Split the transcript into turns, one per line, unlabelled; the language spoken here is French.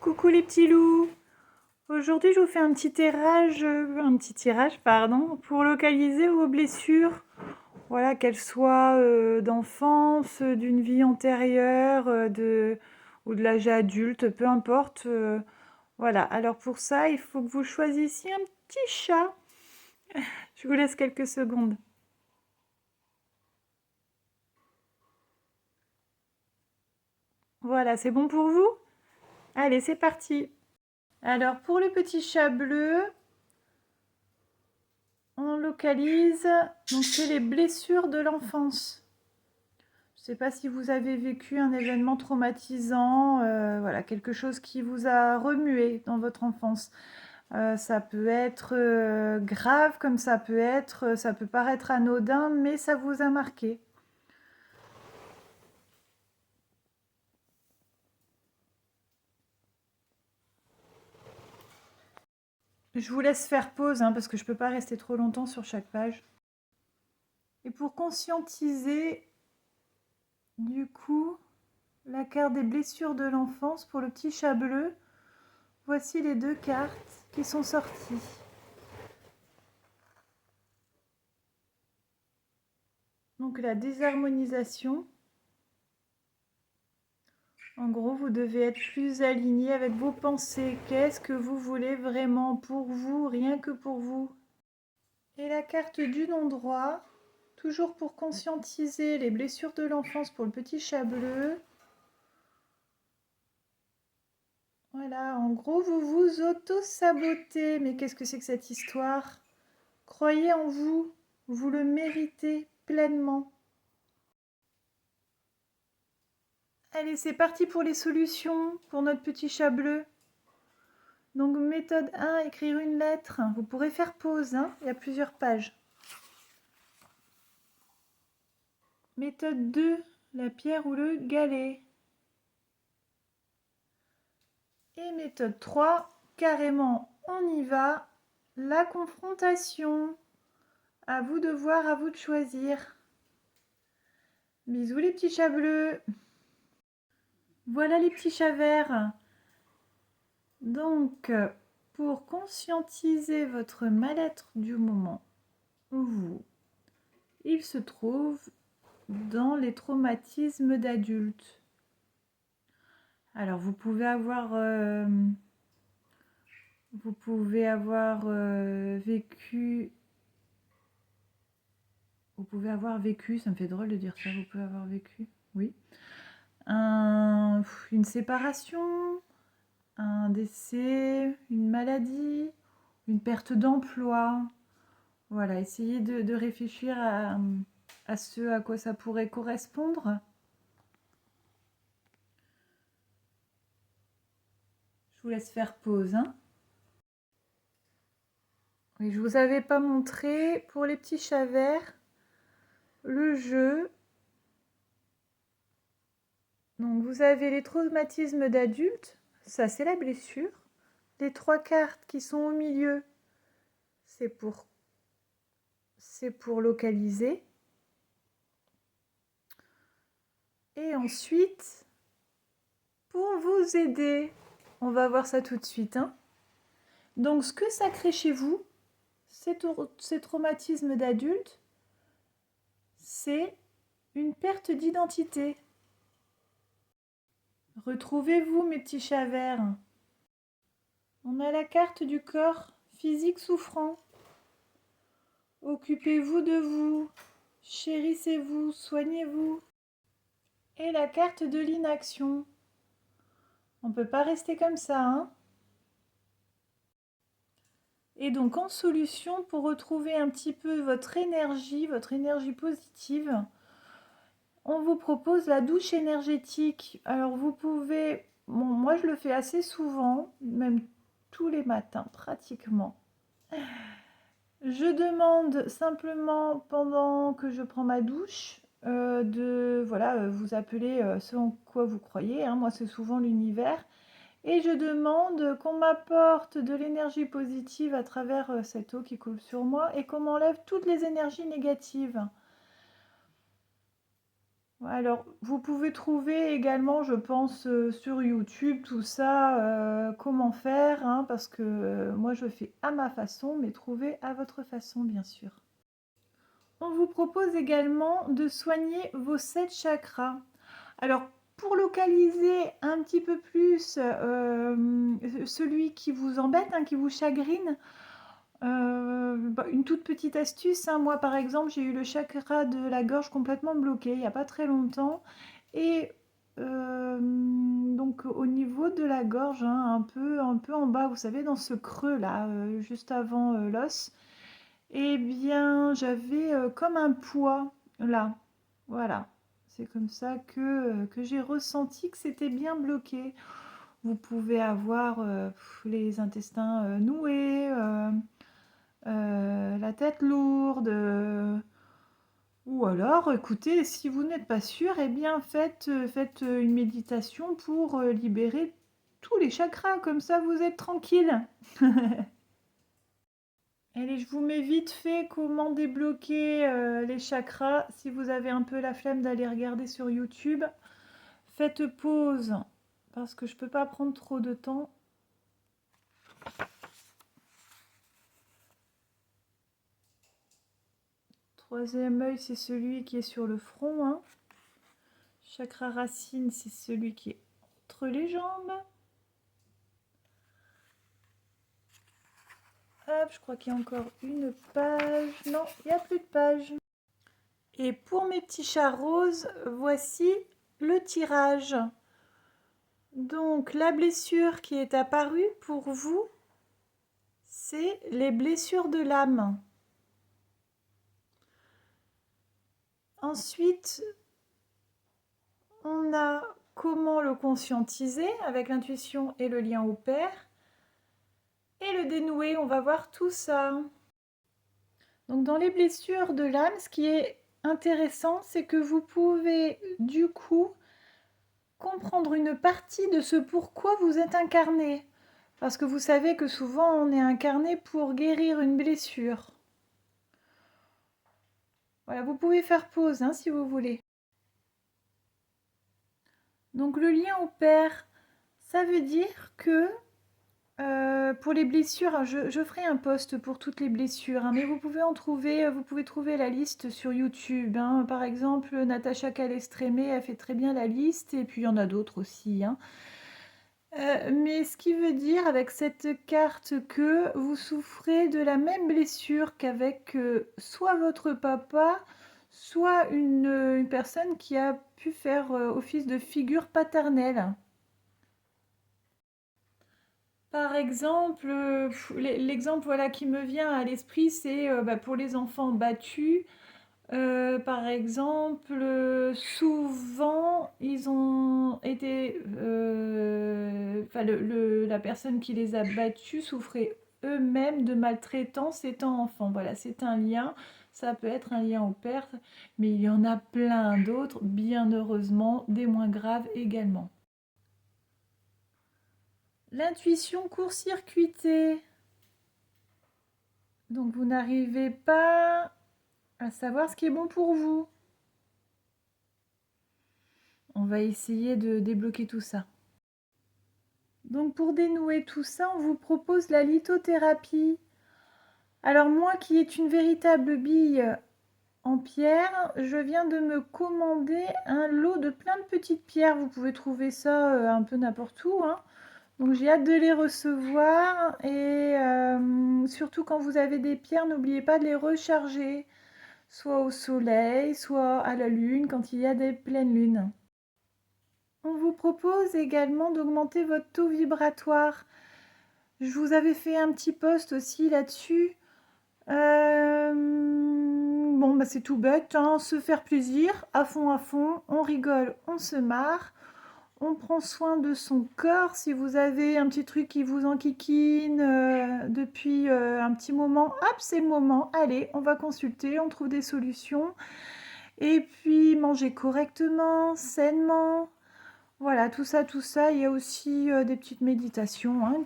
Coucou les petits loups. Aujourd'hui, je vous fais un petit tirage, pardon, pour localiser vos blessures. Voilà, qu'elles soient d'enfance, d'une vie antérieure, ou de l'âge adulte, peu importe. Voilà, alors pour ça, il faut que vous choisissiez un petit chat. Je vous laisse quelques secondes. Voilà, c'est bon pour vous? Allez, c'est parti. Alors, pour le petit chat bleu, on localise, donc c'est les blessures de l'enfance. Je ne sais pas si vous avez vécu un événement traumatisant, voilà, quelque chose qui vous a remué dans votre enfance. Ça peut être grave comme ça peut paraître anodin, mais ça vous a marqué. Je vous laisse faire pause parce que je ne peux pas rester trop longtemps sur chaque page. Et pour conscientiser, du coup, la carte des blessures de l'enfance pour le petit chat bleu, voici les deux cartes qui sont sorties. Donc la désharmonisation. En gros, vous devez être plus aligné avec vos pensées. Qu'est-ce que vous voulez vraiment pour vous, rien que pour vous? Et la carte du non-droit, toujours pour conscientiser les blessures de l'enfance pour le petit chat bleu. Voilà, en gros, vous vous auto-sabotez. Mais qu'est-ce que c'est que cette histoire? Croyez en vous, vous le méritez pleinement. Allez, c'est parti pour les solutions pour notre petit chat bleu. Donc méthode 1, écrire une lettre. Vous pourrez faire pause, il y a plusieurs pages. Méthode 2, la pierre ou le galet. Et méthode 3, carrément, on y va. La confrontation. À vous de voir, à vous de choisir. Bisous les petits chats bleus. Voilà les petits chats verts. Donc, pour conscientiser votre mal-être du moment, il se trouve dans les traumatismes d'adultes. Alors, vous pouvez avoir vécu... Vous pouvez avoir vécu, ça me fait drôle de dire ça, vous pouvez avoir vécu, oui. Une séparation, un décès, une maladie, une perte d'emploi. Voilà, essayez de réfléchir à ce à quoi ça pourrait correspondre. Je vous laisse faire pause. Oui, je ne vous avais pas montré pour les petits chats verts le jeu. Donc vous avez les traumatismes d'adultes, ça c'est la blessure. Les 3 cartes qui sont au milieu, c'est pour localiser. Et ensuite, pour vous aider, on va voir ça tout de suite. Donc ce que ça crée chez vous, ces traumatismes d'adultes, c'est une perte d'identité. Retrouvez-vous mes petits chats verts. On a la carte du corps physique souffrant. Occupez-vous de vous, chérissez-vous, soignez-vous. Et la carte de l'inaction. On ne peut pas rester comme ça. Et donc en solution, pour retrouver un petit peu votre énergie positive, on vous propose la douche énergétique. Alors vous pouvez, moi je le fais assez souvent, même tous les matins pratiquement. Je demande simplement pendant que je prends ma douche de vous appeler ce en quoi vous croyez. Moi c'est souvent l'univers. Et je demande qu'on m'apporte de l'énergie positive à travers cette eau qui coule sur moi et qu'on m'enlève toutes les énergies négatives. Alors, vous pouvez trouver également, je pense, sur YouTube, tout ça, comment faire, hein, parce que moi je fais à ma façon, mais trouvez à votre façon, bien sûr. On vous propose également de soigner vos 7 chakras. Alors, pour localiser un petit peu plus celui qui vous embête, hein, qui vous chagrine, une toute petite astuce, hein. Moi, par exemple, j'ai eu le chakra de la gorge complètement bloqué il n'y a pas très longtemps. Et donc, au niveau de la gorge, hein, un peu en bas, vous savez, dans ce creux-là, juste avant l'os, eh bien, j'avais comme un poids là. Voilà. C'est comme ça que j'ai ressenti que c'était bien bloqué. Vous pouvez avoir les intestins noués, la tête lourde, ou alors, écoutez, si vous n'êtes pas sûr, eh bien faites une méditation pour libérer tous les chakras, comme ça vous êtes tranquille. Allez, je vous mets vite fait comment débloquer les chakras. Si vous avez un peu la flemme d'aller regarder sur YouTube, faites pause parce que je peux pas prendre trop de temps. Troisième œil, c'est celui qui est sur le front, hein. Chakra racine, c'est celui qui est entre les jambes. Hop, je crois qu'il y a encore une page. Non, il n'y a plus de page. Et pour mes petits chats roses, voici le tirage. Donc, la blessure qui est apparue pour vous, c'est les blessures de l'âme. Ensuite, on a comment le conscientiser avec l'intuition et le lien au père. Et le dénouer, on va voir tout ça. Donc, dans les blessures de l'âme, ce qui est intéressant, c'est que vous pouvez du coup comprendre une partie de ce pourquoi vous êtes incarné. Parce que vous savez que souvent on est incarné pour guérir une blessure. Voilà, vous pouvez faire pause hein, si vous voulez. Donc le lien au père, ça veut dire que pour les blessures, je ferai un post pour toutes les blessures, hein, mais vous pouvez trouver la liste sur YouTube. Hein. Par exemple, Natacha Calestrémé a fait très bien la liste, et puis il y en a d'autres aussi. Hein. Mais ce qui veut dire avec cette carte que vous souffrez de la même blessure qu'avec soit votre papa, soit une personne qui a pu faire office de figure paternelle. Par exemple, l'exemple voilà, qui me vient à l'esprit, c'est pour les enfants battus. Par exemple, souvent, ils ont été, la personne qui les a battus souffrait eux-mêmes de maltraitance étant enfant. Voilà, c'est un lien. Ça peut être un lien au père, mais il y en a plein d'autres, bien heureusement, des moins graves également. L'intuition court-circuitée. Donc vous n'arrivez pas à savoir ce qui est bon pour vous. On va essayer de débloquer tout ça. Donc pour dénouer tout ça, on vous propose la lithothérapie. Alors moi qui est une véritable bille en pierre, je viens de me commander un lot de plein de petites pierres. Vous pouvez trouver ça un peu n'importe où. Hein. Donc j'ai hâte de les recevoir et surtout quand vous avez des pierres, n'oubliez pas de les recharger, soit au soleil, soit à la lune quand il y a des pleines lunes. On vous propose également d'augmenter votre taux vibratoire. Je vous avais fait un petit post aussi là-dessus. Bon, c'est tout bête, hein, se faire plaisir, à fond, on rigole, on se marre. On prend soin de son corps. Si vous avez un petit truc qui vous enquiquine depuis un petit moment, hop, c'est le moment. Allez, on va consulter, on trouve des solutions. Et puis, manger correctement, sainement. Voilà, tout ça. Il y a aussi des petites méditations hein,